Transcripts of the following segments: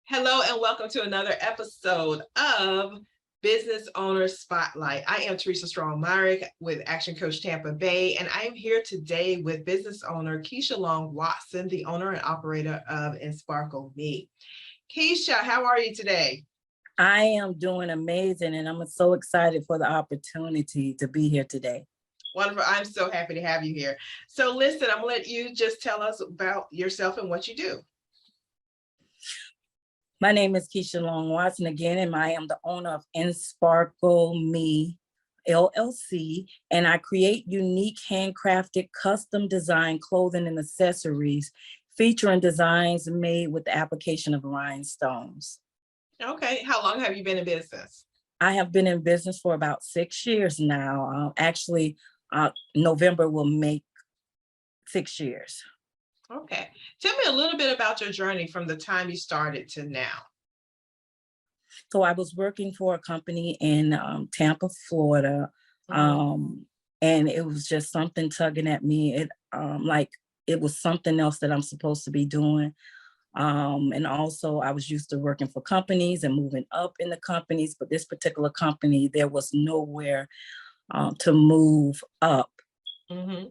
Hello and welcome to another episode of Business Owner Spotlight. I am Teresa Myrick with Action Coach Tampa Bay, and I am here today with business owner Keisha Long-Watson, the owner and operator of InSparkleMe. Keisha, how are you today? I am doing amazing, and I'm so excited for the opportunity to be here today. Wonderful. I'm so happy to have you here. So listen, I'm going to let you just tell us about yourself and what you do. My name is Keisha Long-Watson again, and I am the owner of InSparkleMe LLC, and I create unique handcrafted custom design clothing and accessories featuring designs made with the application of rhinestones. Okay. How long have you been in business? I have been in business for about 6 years now. November will make 6 years. Okay. Tell me a little bit about your journey from the time you started to now. So I was working for a company in Tampa, Florida, and it was just something tugging at me. It was something else that I'm supposed to be doing. And also I was used to working for companies and moving up in the companies, but this particular company, there was nowhere to move up. Mm-hmm.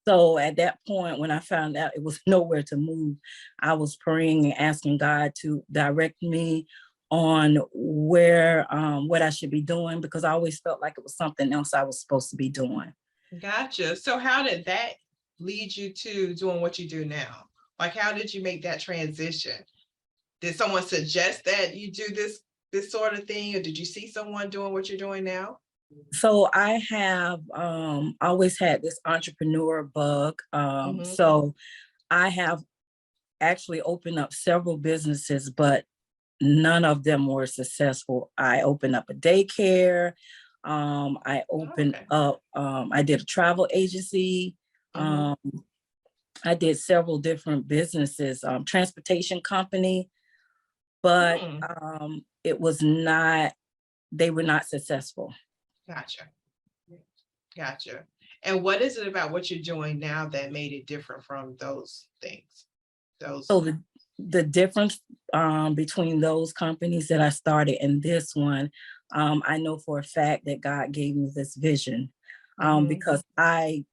So at that point, when I found out it was nowhere to move, I was praying and asking God to direct me on what I should be doing, because I always felt like it was something else I was supposed to be doing. Gotcha. So how did that lead you to doing what you do now? Like, how did you make that transition? Did someone suggest that you do this sort of thing, or did you see someone doing what you're doing now? So I have always had this entrepreneur bug. So I have actually opened up several businesses, but none of them were successful. I opened up a daycare. I opened up, I did a travel agency. I did several different businesses, transportation company, but it was not, they were not successful. Gotcha. And what is it about what you're doing now that made it different from those things? So the difference between those companies that I started and this one, I know for a fact that God gave me this vision, because I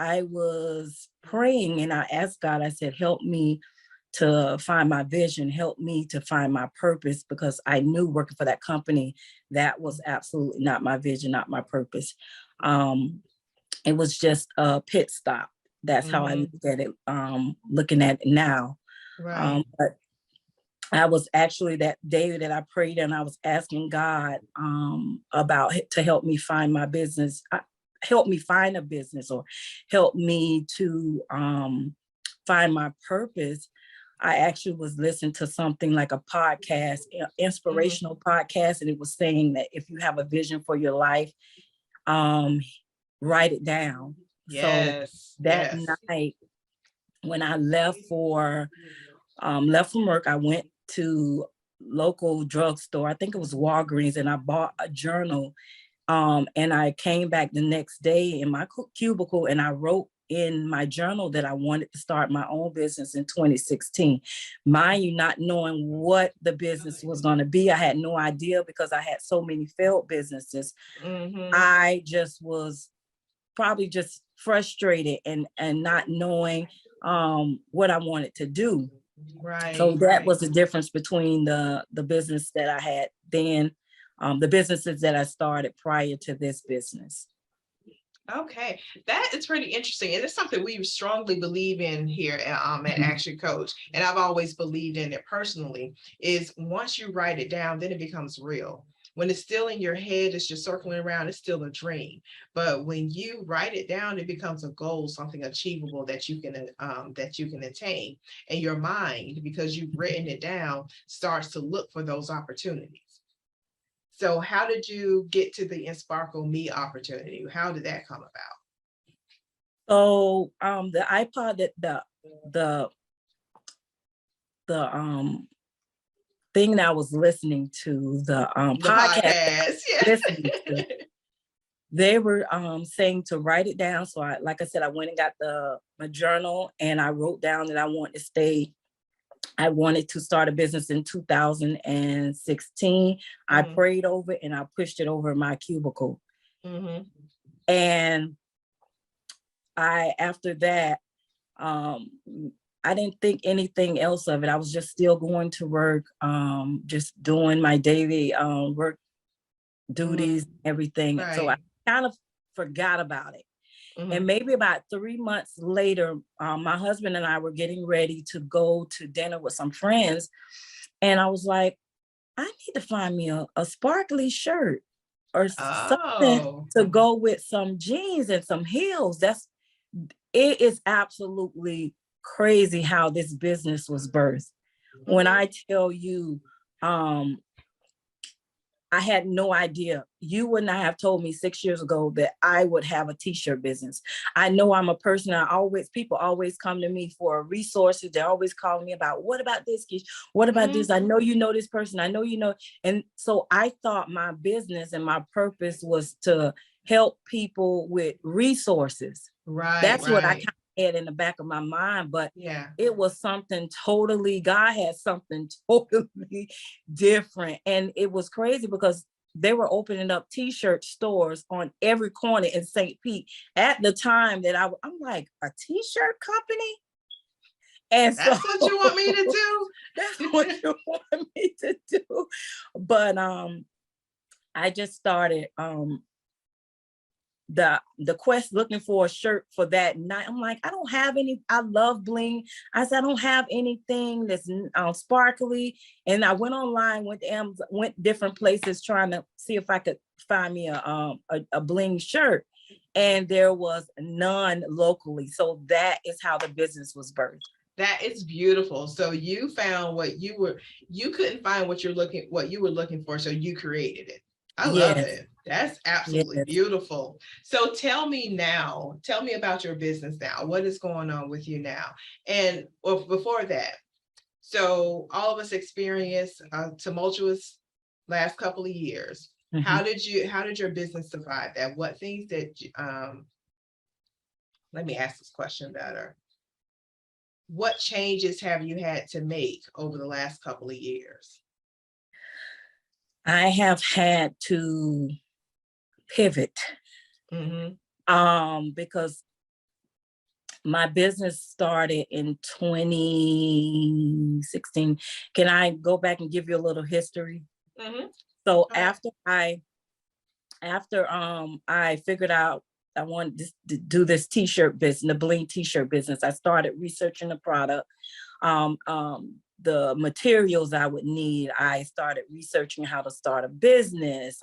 was praying and I asked God, I said, help me to find my vision, help me to find my purpose, because I knew working for that company, that was absolutely not my vision, not my purpose. It was just a pit stop. That's how I looked at it, looking at it now. Right. But I was actually, that day that I prayed and I was asking God to help me find my business, help me find a business, or help me to find my purpose. I actually was listening to something like a podcast, inspirational podcast, and it was saying that if you have a vision for your life, write it down. Yes. So that night, when I left from work, I went to local drugstore. I think it was Walgreens, and I bought a journal. And I came back the next day in my cubicle and I wrote in my journal that I wanted to start my own business in 2016. Mind you, not knowing what the business was going to be. I had no idea because I had so many failed businesses. I just was probably just frustrated and not knowing what I wanted to do. Right. So that was the difference between the business that I had then, the businesses that I started prior to this business. Okay, that is pretty interesting. And it's something we strongly believe in here at Action Coach. And I've always believed in it personally, is once you write it down, then it becomes real. When it's still in your head, it's just circling around, it's still a dream. But when you write it down, it becomes a goal, something achievable that you can attain. And your mind, because you've written it down, starts to look for those opportunities. So how did you get to the InSparkleMe opportunity? How did that come about? So the iPod, that the thing that I was listening to, the podcast listening to, they were saying to write it down. So like I said, I went and got my journal and I wrote down that I want to stay I wanted to start a business in 2016. I prayed over it and I pushed it over my cubicle. And after that, I didn't think anything else of it. I was just still going to work, just doing my daily work duties, everything. Right. So I kind of forgot about it. And maybe about 3 months later, my husband and I were getting ready to go to dinner with some friends. And I was like, I need to find me a sparkly shirt or something to go with some jeans and some heels. It is absolutely crazy how this business was birthed. When I tell you, I had no idea. You would not have told me 6 years ago that I would have a t-shirt business. I know I'm a person, people always come to me for resources. They're always calling me about, what about this, Keisha? What about this? I know you know this person. I know you know. And so I thought my business and my purpose was to help people with resources. Right. That's what I kind of had in the back of my mind, but it was something totally, God had something totally different. And it was crazy because they were opening up t-shirt stores on every corner in St. Pete at the time that I'm like, a t-shirt company? And that's what you want me to do? That's what you want me to do. But I just started the quest looking for a shirt for that night. I'm like, I don't have any. I love bling. I said, I don't have anything that's sparkly. And I went online, went to Amazon, went different places trying to see if I could find me a bling shirt. And there was none locally. So that is how the business was birthed. That is beautiful. So you found you couldn't find what you were looking for. So you created it. I love it. That's absolutely beautiful. So tell me about your business now. What is going on with you now? And before that, so all of us experienced a tumultuous last couple of years. How did your business survive that? What things did let me ask this question better. What changes have you had to make over the last couple of years? I have had to pivot because my business started in 2016. Can I go back and give you a little history? So after I figured out I wanted to do this t-shirt business, the bling t-shirt business, I started researching the product. The materials I would need. I started researching how to start a business,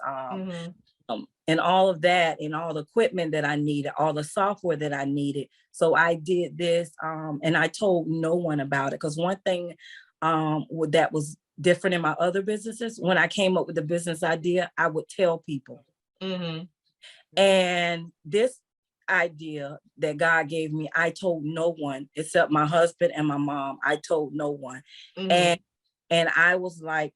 and all of that, and all the equipment that I needed, all the software that I needed. So I did this, and I told no one about it. Because one thing that was different in my other businesses, when I came up with the business idea, I would tell people. And this idea that God gave me, I told no one except my husband and my mom. I told no one. And I was like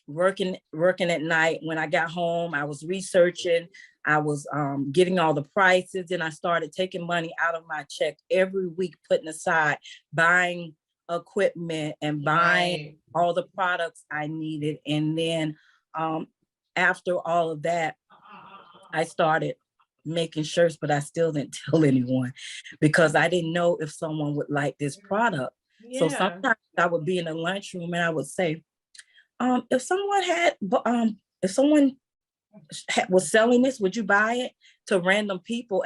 working at night. When I got home, I was researching, I was getting all the prices, and I started taking money out of my check every week, putting aside, buying equipment and buying all the products I needed. And then after all of that, I started making shirts, but I still didn't tell anyone because I didn't know if someone would like this product. So sometimes I would be in the lunchroom and I would say, if someone was selling this, would you buy it? To random people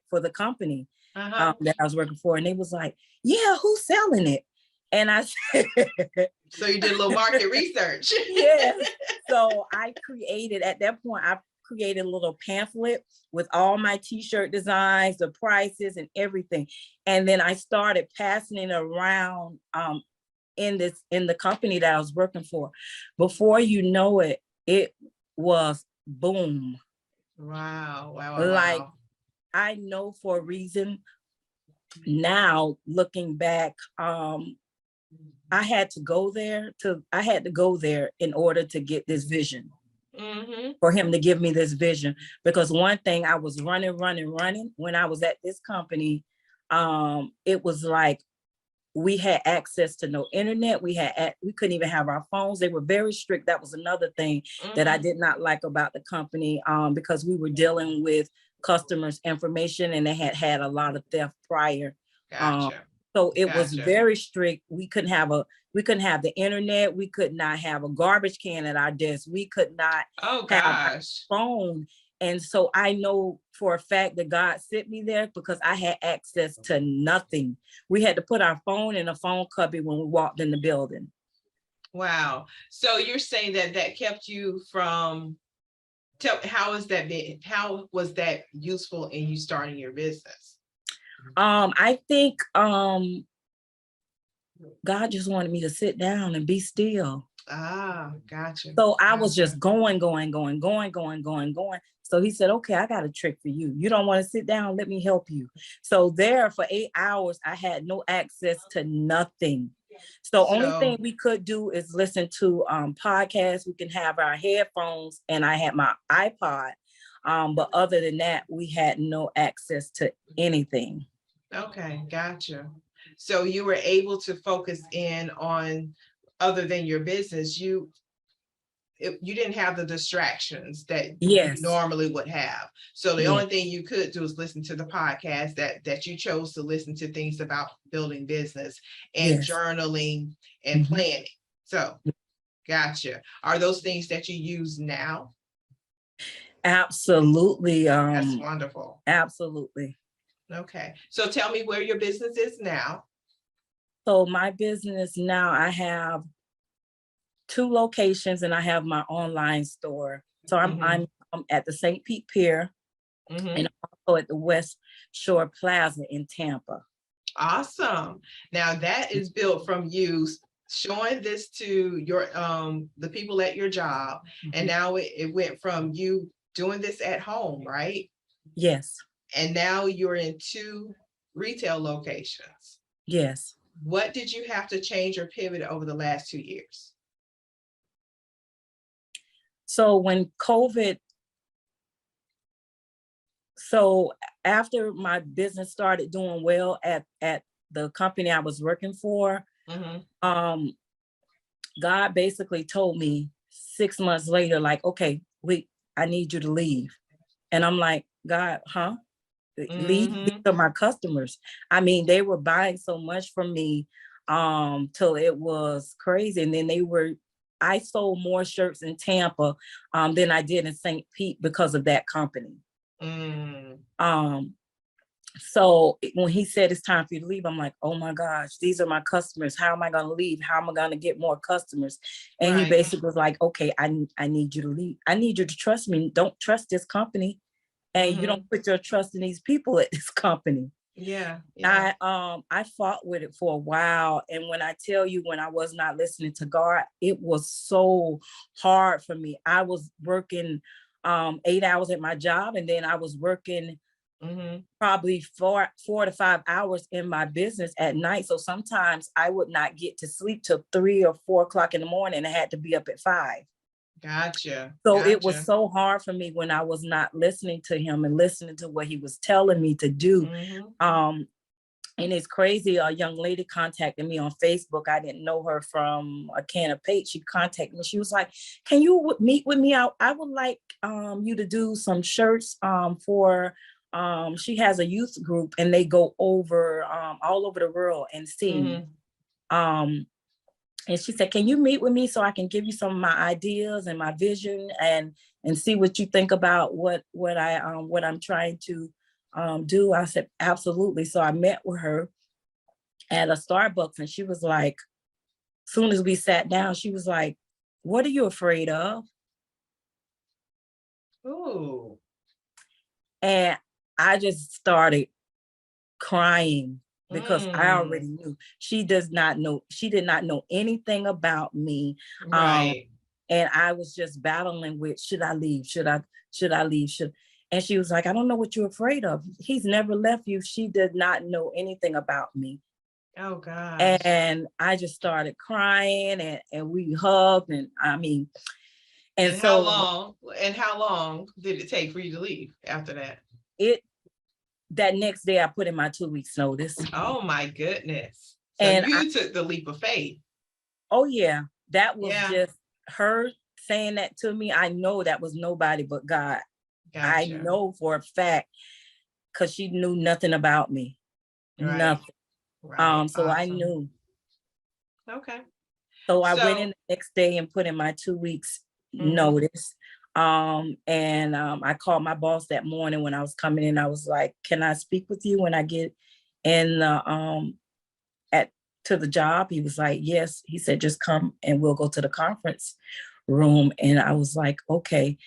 for the company that I was working for. And they was like, yeah, who's selling it? And I said, so you did a little market research. So I created a little pamphlet with all my t-shirt designs, the prices and everything. And then I started passing it around in the company that I was working for. Before you know it, it was boom. Wow. Like, I know for a reason now, looking back, I had to go there in order to get this vision. For him to give me this vision, because one thing, I was running when I was at this company. It was like we had access to no internet. We couldn't even have our phones. They were very strict. That was another thing that I did not like about the company, because we were dealing with customers' information, and they had a lot of theft prior. Gotcha. So it was Gotcha. very strict. We couldn't have the internet. We could not have a garbage can at our desk. We could not Oh have a gosh. phone. And so I know for a fact that God sent me there because I had access to nothing. We had to put our phone in a phone cubby when we walked in the building. Wow. So you're saying that that kept you from, how was that useful in you starting your business? I think God just wanted me to sit down and be still. Ah, gotcha. So I was Gotcha. just going. So he said, okay, I got a trick for you. You don't want to sit down? Let me help you. So there for 8 hours, I had no access to nothing. So only thing we could do is listen to podcasts. We can have our headphones, and I had my iPod. But other than that, we had no access to anything. Okay, gotcha. So you were able to focus in on, other than your business, you didn't have the distractions that you normally would have. So the only thing you could do is listen to the podcast that you chose to listen to, things about building business and journaling and planning. So gotcha. Are those things that you use now? Absolutely. That's wonderful. Absolutely. Okay. So tell me where your business is now. So my business now, I have 2 locations, and I have my online store. So I'm at the St. Pete Pier, and also at the West Shore Plaza in Tampa. Awesome. Now that is built from you showing this to your the people at your job, and now it went from you doing this at home, right? Yes. And now you're in 2 retail locations. Yes. What did you have to change or pivot over the last 2 years? So when COVID, so after my business started doing well at the company I was working for, God basically told me 6 months later, like, okay, I need you to leave. And I'm like, God, huh? Leave? These are my customers. I mean, they were buying so much from me till it was crazy. And then I sold more shirts in Tampa than I did in St. Pete because of that company. So when he said it's time for you to leave, I'm like, oh my gosh, these are my customers. How am I going to leave? How am I going to get more customers? And he basically was like, okay, I need you to leave. I need you to trust me. Don't trust this company. And you don't put your trust in these people at this company. Yeah. I fought with it for a while. And when I tell you, when I was not listening to God, it was so hard for me. I was working 8 hours at my job, and then I was working probably 4 to 5 hours in my business at night. So sometimes I would not get to sleep till 3 or 4 o'clock in the morning. I had to be up at 5. Gotcha. So it was so hard for me when I was not listening to him and listening to what he was telling me to do. And it's crazy. A young lady contacted me on Facebook. I didn't know her from a can of paint. She contacted me. She was like, can you meet with me? I would like you to do some shirts for, she has a youth group, and they go over all over the world and sing. And she said, can you meet with me so I can give you some of my ideas and my vision and see what you think about what I'm trying to do? I said, absolutely. So I met with her at a Starbucks, and she was like, soon as we sat down, she was like, what are you afraid of? Ooh. And I just started crying because I already knew. She did not know anything about me. Right. And I was just battling with, should I leave? Should I leave? And she was like, I don't know what you're afraid of. He's never left you. She did not know anything about me. Oh gosh. And I just started crying, and we hugged, and I mean, and so how long did it take for you to leave after that? That next day I put in my 2 weeks notice. Oh my goodness. So And you took the leap of faith. oh yeah, that was Yeah. just her saying that to me. I know that was nobody but God. I Gotcha. know for a fact, because she knew nothing about me. Right. Nothing. Right. So I Awesome. knew. Okay. So I went in So, the next day and put in my 2 weeks mhm, notice. And I called my boss that morning when I was coming in. I was like, can I speak with you when I get in at to the job? He was like, yes. He said, just come and we'll go to the conference room. And I was like, okay.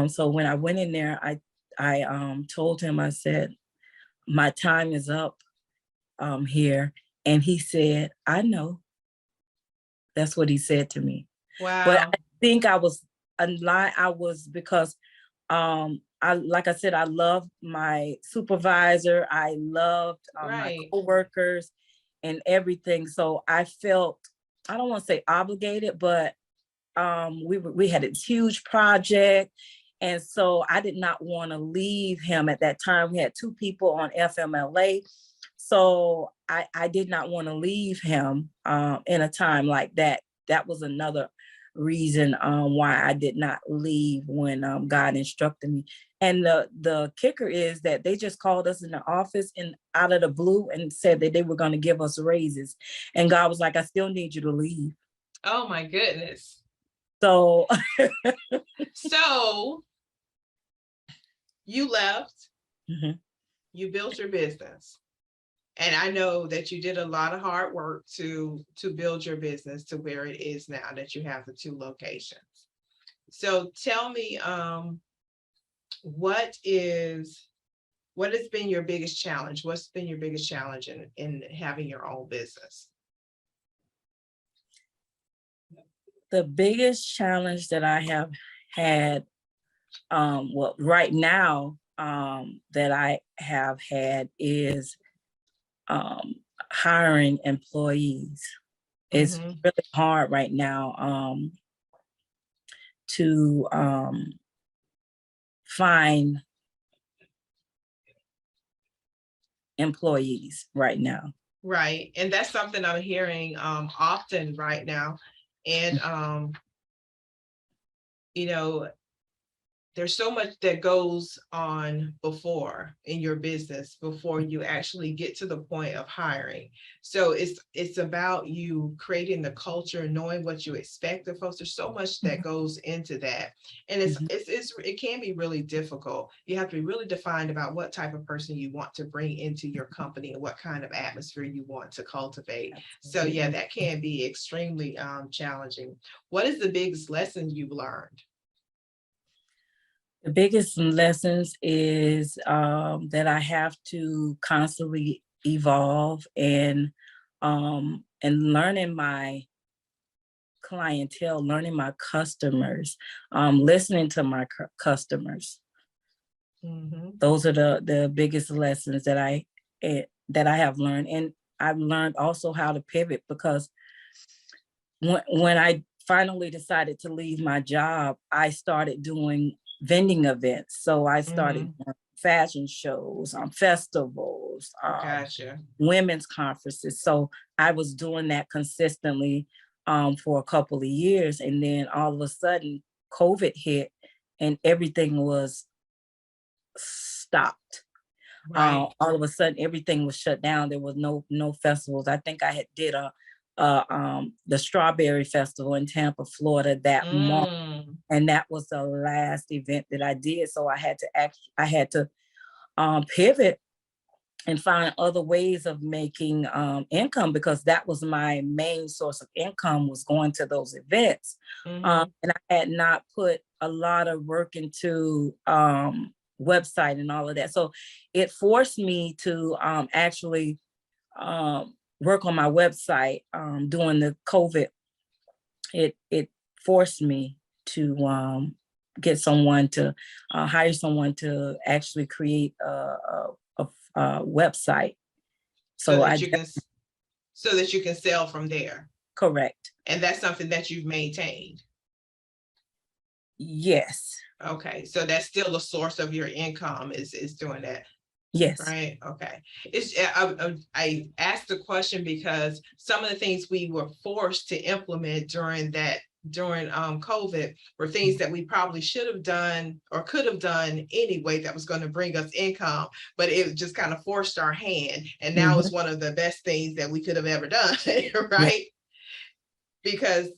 So when I went in there, I told him, I said, my time is up here. And he said, I know. That's what he said to me. But wow. I think I was a lie. I was because I, like I said, I loved my supervisor. I loved my Right. coworkers and everything. So I felt, I don't want to say obligated, but we had a huge project. And so I did not want to leave him at that time. We had 2 people on FMLA. So I did not want to leave him in a time like that. That was another reason why I did not leave when God instructed me. And the kicker is that they just called us in the office and out of the blue and said that they were going to give us raises. And God was like, I still need you to leave. Oh my goodness. So So you left, mhm, you built your business. And I know that you did a lot of hard work to build your business to where it is now that you have the 2 locations. So tell me, what has been your biggest challenge? What's been your biggest challenge in having your own business? the biggest challenge that I have had, well, right now, that I have had is hiring employees. It's Mhm. really hard right now to find employees right now. Right. And that's something I'm hearing often right now. And you know, there's so much that goes on before in your business before you actually get to the point of hiring. So it's about you creating the culture, knowing what you expect of folks. There's so much that goes into that. And Mhm, it can be really difficult. You have to be really defined about what type of person you want to bring into your company and what kind of atmosphere you want to cultivate. So yeah, absolutely. that can be extremely challenging. What is the biggest lesson you've learned? The biggest lessons is that I have to constantly evolve and learning my clientele, learning my customers, listening to my customers. Mhm. Those are the biggest lessons that I have learned, and I've learned also how to pivot because when I finally decided to leave my job, I started doing vending events. So I started Mhm. doing fashion shows, festivals, Gotcha. women's conferences. So I was doing that consistently for a couple of years. And then all of a sudden, COVID hit and everything was stopped. Right. All of a sudden, everything was shut down. There was no festivals. I think I had did the Strawberry Festival in Tampa, Florida that month, Mm. and that was the last event that I did. So I had to pivot and find other ways of making income because that was my main source of income was going to those events. Mhm. And I had not put a lot of work into website and all of that. So it forced me to actually work on my website during the COVID. It forced me to get someone to hire someone to actually create a website. So So that I you can so that you can sell from there. correct. And that's something that you've maintained. Yes. Okay. So that's still a source of your income is doing that. Yes. Right. Okay. I asked the question because some of the things we were forced to implement during COVID were things that we probably should have done or could have done anyway that was going to bring us income, but it just kind of forced our hand. And now Mhm. it's one of the best things that we could have ever done, Yeah. right? Because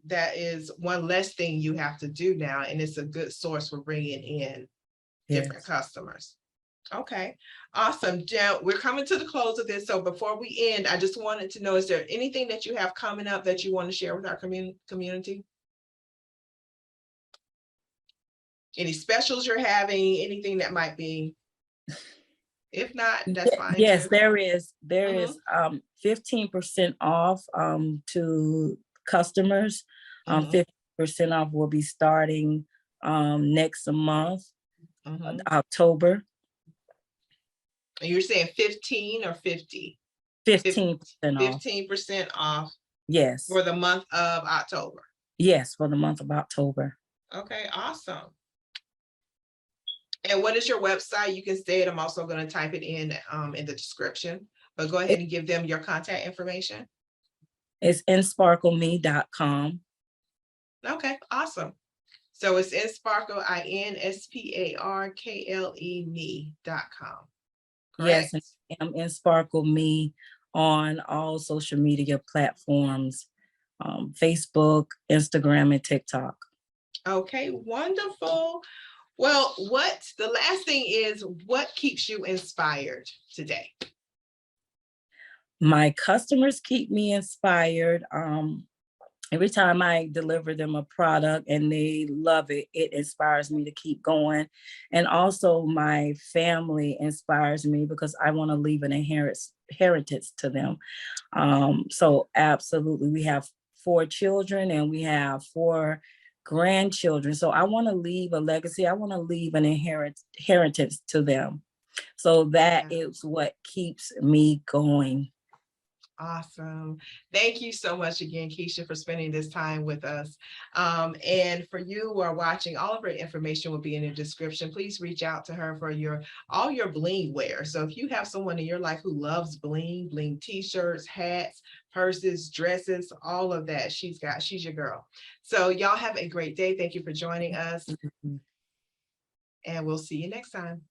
that is one less thing you have to do now, and it's a good source for bringing in different Yes. customers. Okay, awesome. Jen, we're coming to the close of this. So before we end, I just wanted to know, is there anything that you have coming up that you want to share with our community? Any specials you're having, anything that might be, if not, that's fine Yes, too. there Mhm, is 15% off to customers. mhm, 50% off will be starting next month, mhm. October. And you're saying 15 or 50? 15% off. 15% off Yes. for the month of October. Yes, for the month of October. Okay, awesome. And what is your website? You can say it. I'm also going to type it in the description, but go ahead and give them your contact information. It's InSparkleMe.com. Okay, awesome. So it's InSparkle, INSPARKLE me.com. Yes, Correct? and I'm InSparkleMe on all social media platforms, Facebook, Instagram, and TikTok. Okay, wonderful. Well, the last thing is, what keeps you inspired today? My customers keep me inspired. Every time I deliver them a product and they love it, it inspires me to keep going. And also my family inspires me because I want to leave an inheritance to them. So absolutely, we have 4 children and we have 4 grandchildren. So I want to leave a legacy. I want to leave an inheritance to them. So that Yeah. is what keeps me going. Awesome. Thank you so much again, Keisha, for spending this time with us. And for you who are watching, all of her information will be in the description. Please reach out to her for all your bling wear. So if you have someone in your life who loves bling t-shirts, hats, purses, dresses, all of that, she's your girl. So y'all have a great day. Thank you for joining us, and we'll see you next time.